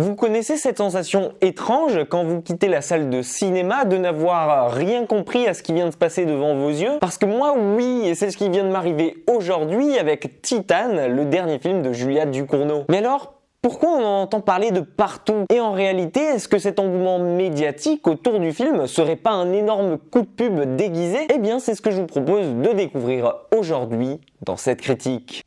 Vous connaissez cette sensation étrange quand vous quittez la salle de cinéma de n'avoir rien compris à ce qui vient de se passer devant vos yeux? Parce que moi, oui, et c'est ce qui vient de m'arriver aujourd'hui avec Titane, le dernier film de Julia Ducournau. Mais alors, pourquoi on en entend parler de partout? Et en réalité, est-ce que cet engouement médiatique autour du film serait pas un énorme coup de pub déguisé? Eh bien, c'est ce que je vous propose de découvrir aujourd'hui dans cette critique.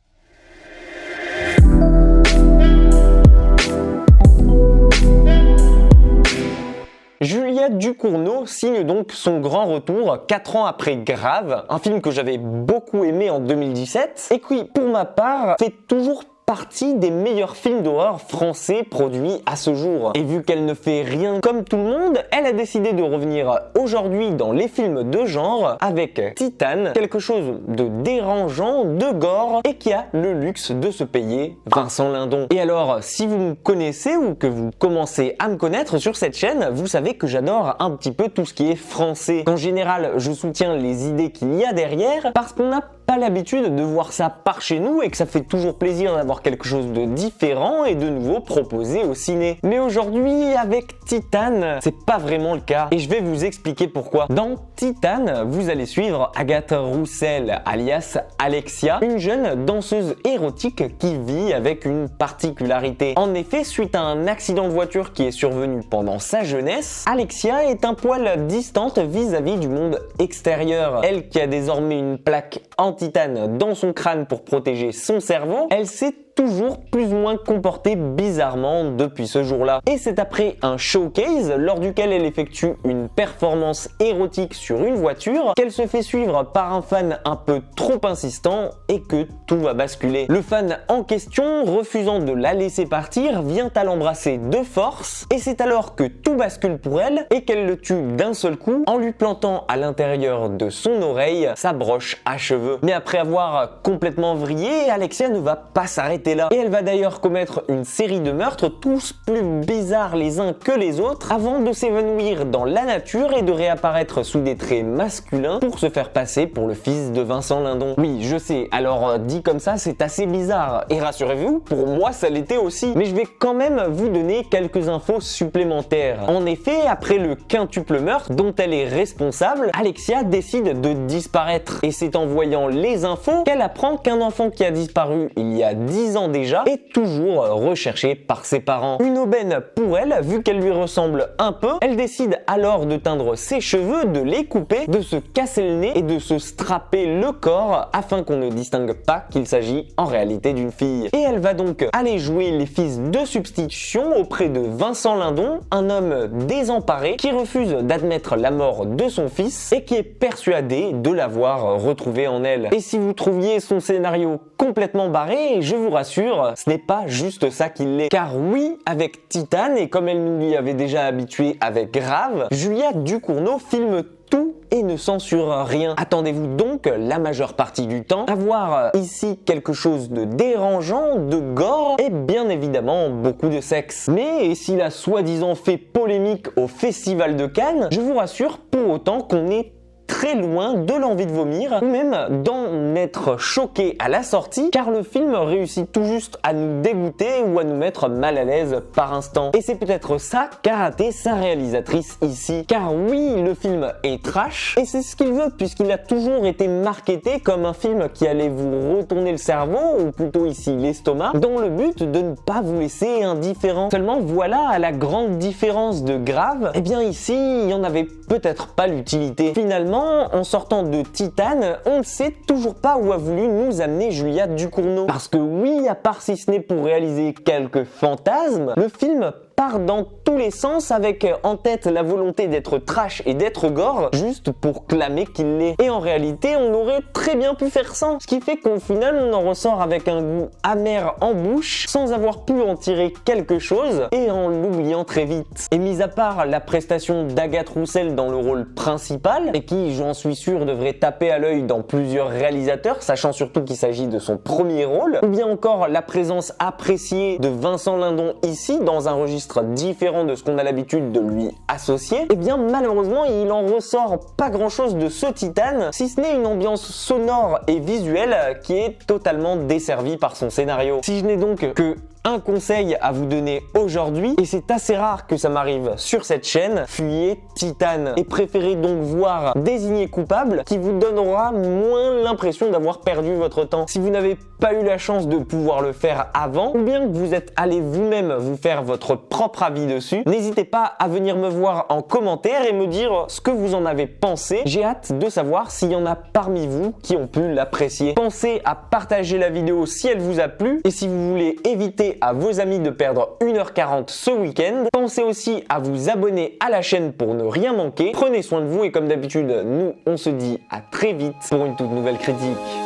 Julia Ducournau signe donc son grand retour 4 ans après Grave, un film que j'avais beaucoup aimé en 2017 et qui, pour ma part, fait toujours partie des meilleurs films d'horreur français produits à ce jour. Et vu qu'elle ne fait rien comme tout le monde, elle a décidé de revenir aujourd'hui dans les films de genre avec Titane, quelque chose de dérangeant, de gore et qui a le luxe de se payer Vincent Lindon. Et alors, si vous me connaissez ou que vous commencez à me connaître sur cette chaîne, vous savez que j'adore un petit peu tout ce qui est français. En général, je soutiens les idées qu'il y a derrière parce qu'on n'a pas l'habitude de voir ça par chez nous et que ça fait toujours plaisir d'avoir quelque chose de différent et de nouveau proposé au ciné. Mais aujourd'hui, avec Titane, c'est pas vraiment le cas et je vais vous expliquer pourquoi. Dans Titane, vous allez suivre Agathe Roussel, alias Alexia, une jeune danseuse érotique qui vit avec une particularité. En effet, suite à un accident de voiture qui est survenu pendant sa jeunesse, Alexia est un poil distante vis-à-vis du monde extérieur. Elle qui a désormais une plaque en titane dans son crâne pour protéger son cerveau, elle s'est toujours plus ou moins comportée bizarrement depuis ce jour-là. Et c'est après un showcase lors duquel elle effectue une performance érotique sur une voiture qu'elle se fait suivre par un fan un peu trop insistant et que tout va basculer. Le fan en question, refusant de la laisser partir, vient à l'embrasser de force et c'est alors que tout bascule pour elle et qu'elle le tue d'un seul coup en lui plantant à l'intérieur de son oreille sa broche à cheveux. Mais après avoir complètement vrillé, Alexia ne va pas s'arrêter là. Et elle va d'ailleurs commettre une série de meurtres, tous plus bizarres les uns que les autres, avant de s'évanouir dans la nature et de réapparaître sous des traits masculins pour se faire passer pour le fils de Vincent Lindon. Oui, je sais, alors dit comme ça, c'est assez bizarre. Et rassurez-vous, pour moi ça l'était aussi. Mais je vais quand même vous donner quelques infos supplémentaires. En effet, après le quintuple meurtre dont elle est responsable, Alexia décide de disparaître. Et c'est en voyant les infos qu'elle apprend qu'un enfant qui a disparu il y a 10 ans déjà est toujours recherché par ses parents. Une aubaine pour elle, vu qu'elle lui ressemble un peu, elle décide alors de teindre ses cheveux, de les couper, de se casser le nez et de se strapper le corps afin qu'on ne distingue pas qu'il s'agit en réalité d'une fille. Et elle va donc aller jouer les fils de substitution auprès de Vincent Lindon, un homme désemparé qui refuse d'admettre la mort de son fils et qui est persuadé de l'avoir retrouvé en elle. Et si vous trouviez son scénario complètement barré, je vous rassure, ce n'est pas juste ça qu'il l'est. Car oui, avec Titane, et comme elle nous y avait déjà habitué avec Grave, Julia Ducournau filme tout et ne censure rien. Attendez-vous donc la majeure partie du temps à voir ici quelque chose de dérangeant, de gore et bien évidemment beaucoup de sexe. Mais s'il a soi-disant fait polémique au Festival de Cannes, je vous rassure pour autant qu'on est très loin de l'envie de vomir ou même d'en être choqué à la sortie car le film réussit tout juste à nous dégoûter ou à nous mettre mal à l'aise par instant. Et c'est peut-être ça qu'a raté sa réalisatrice ici. Car oui, le film est trash et c'est ce qu'il veut puisqu'il a toujours été marketé comme un film qui allait vous retourner le cerveau ou plutôt ici l'estomac dans le but de ne pas vous laisser indifférent. Seulement voilà, à la grande différence de Grave, eh bien ici il n'y en avait peut-être pas l'utilité. Finalement, en sortant de Titane, on ne sait toujours pas où a voulu nous amener Julia Ducournau. Parce que oui, à part si ce n'est pour réaliser quelques fantasmes, le film part dans tous les sens avec en tête la volonté d'être trash et d'être gore juste pour clamer qu'il l'est. Et en réalité, on aurait très bien pu faire sans. Ce qui fait qu'au final, on en ressort avec un goût amer en bouche sans avoir pu en tirer quelque chose et en l'oubliant très vite. Et mis à part la prestation d'Agathe Roussel dans le rôle principal et qui, j'en suis sûr, devrait taper à l'œil dans plusieurs réalisateurs, sachant surtout qu'il s'agit de son premier rôle, ou bien encore la présence appréciée de Vincent Lindon ici dans un registre différent de ce qu'on a l'habitude de lui associer, et bien malheureusement il en ressort pas grand chose de ce Titane, si ce n'est une ambiance sonore et visuelle qui est totalement desservie par son scénario. Si je n'ai donc que un conseil à vous donner aujourd'hui, et c'est assez rare que ça m'arrive sur cette chaîne, fuyez Titane et préférez donc voir Désigné coupable qui vous donnera moins l'impression d'avoir perdu votre temps. Si vous n'avez pas eu la chance de pouvoir le faire avant, ou bien que vous êtes allé vous-même vous faire votre propre avis dessus, n'hésitez pas à venir me voir en commentaire et me dire ce que vous en avez pensé. J'ai hâte de savoir s'il y en a parmi vous qui ont pu l'apprécier. Pensez à partager la vidéo si elle vous a plu, et si vous voulez éviter à vos amis de perdre 1h40 ce week-end, pensez aussi à vous abonner à la chaîne pour ne rien manquer. Prenez soin de vous et comme d'habitude, nous on se dit à très vite pour une toute nouvelle critique.